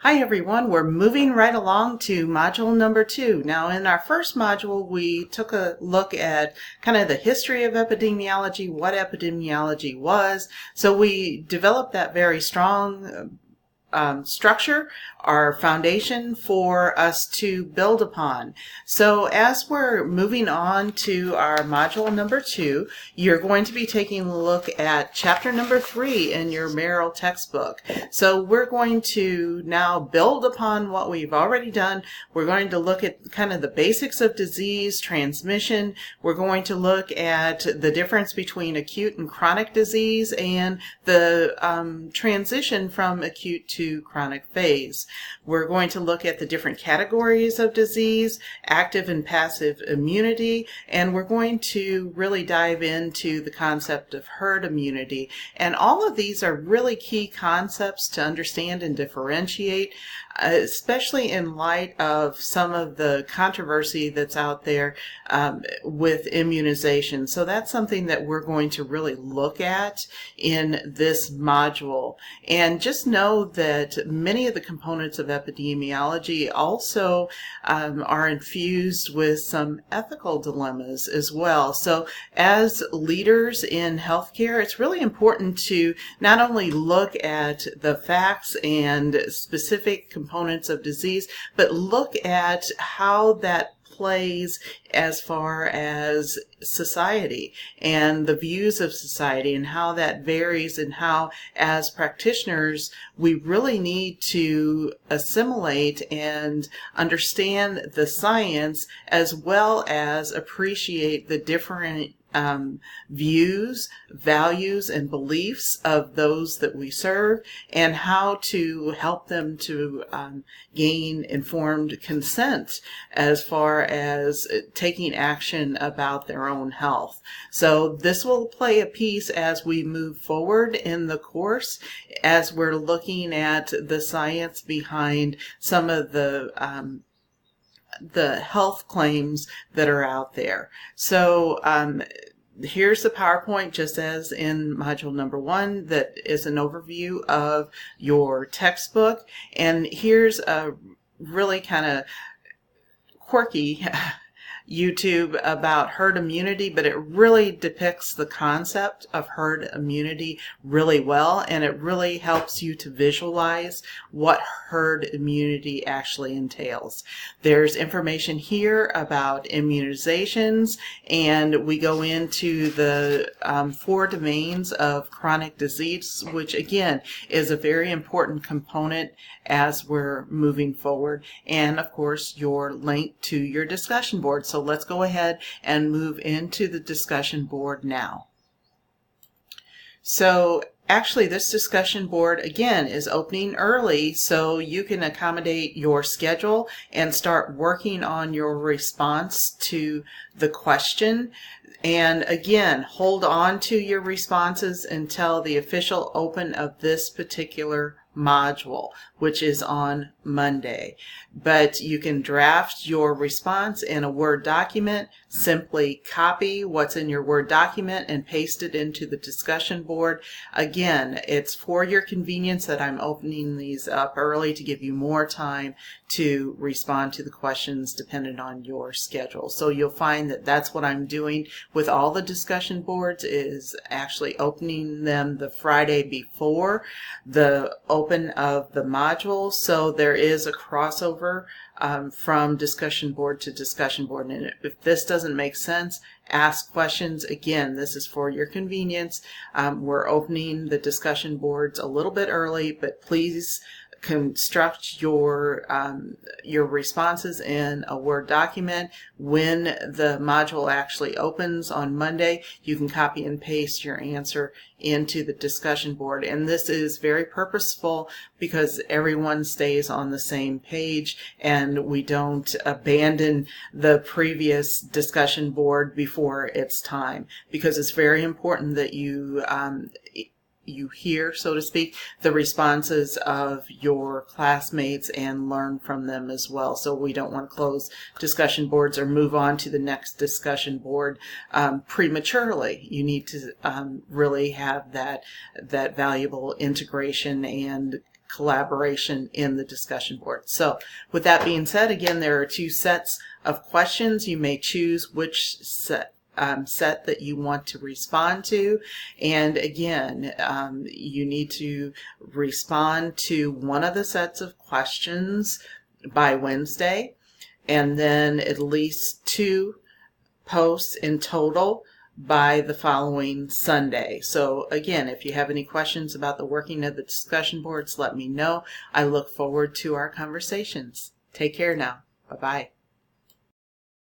Hi everyone, we're moving right along to module number 2. Now in our first module we took a look at kind of the history of epidemiology, what epidemiology was. So we developed that very strong structure, our foundation for us to build upon. So as we're moving on to our module number 2, you're going to be taking a look at chapter number 3 in your Merrill textbook. So we're going to now build upon what we've already done. We're going to look at kind of the basics of disease transmission. We're going to look at the difference between acute and chronic disease and the transition from acute to chronic phase. We're going to look at the different categories of disease, active and passive immunity, and we're going to really dive into the concept of herd immunity. And all of these are really key concepts to understand and differentiate, especially in light of some of the controversy that's out there with immunization. So that's something that we're going to really look at in this module. And just know that many of the components of epidemiology also are infused with some ethical dilemmas as well. So as leaders in healthcare, it's really important to not only look at the facts and specific components of disease, but look at how that plays as far as society and the views of society and how that varies, and how as practitioners we really need to assimilate and understand the science as well as appreciate the different views, values, and beliefs of those that we serve, and how to help them to gain informed consent as far as taking action about their own health. So this will play a piece as we move forward in the course, as we're looking at the science behind some of the health claims that are out there. So here's the PowerPoint, just as in module number 1, that is an overview of your textbook. And here's a really kind of quirky YouTube about herd immunity, but it really depicts the concept of herd immunity really well, and it really helps you to visualize what herd immunity actually entails. There's information here about immunizations, and we go into the 4 domains of chronic disease, which again is a very important component as we're moving forward, and of course your link to your discussion board. So let's go ahead and move into the discussion board now. So actually this discussion board again is opening early, so you can accommodate your schedule and start working on your response to the question. And again, hold on to your responses until the official open of this particular module, which is on Monday. But you can draft your response in a Word document. Simply copy what's in your Word document and paste it into the discussion board. Again, it's for your convenience that I'm opening these up early to give you more time to respond to the questions dependent on your schedule. So you'll find that that's what I'm doing with all the discussion boards, is actually opening them the Friday before the open of the module. So there is a crossover from discussion board to discussion board. And if this doesn't make sense, ask questions. Again, this is for your convenience. We're opening the discussion boards a little bit early, but please construct your responses in a Word document. When the module actually opens on Monday, you can copy and paste your answer into the discussion board. And this is very purposeful because everyone stays on the same page and we don't abandon the previous discussion board before it's time, because it's very important that you hear, so to speak, the responses of your classmates and learn from them as well. So we don't want to close discussion boards or move on to the next discussion board prematurely. You need to really have that valuable integration and collaboration in the discussion board. So with that being said, again, there are 2 sets of questions. You may choose which set that you want to respond to, and again, you need to respond to one of the sets of questions by Wednesday, and then at least 2 posts in total by the following Sunday. So again, if you have any questions about the working of the discussion boards, let me know. I look forward to our conversations. Take care now. Bye-bye.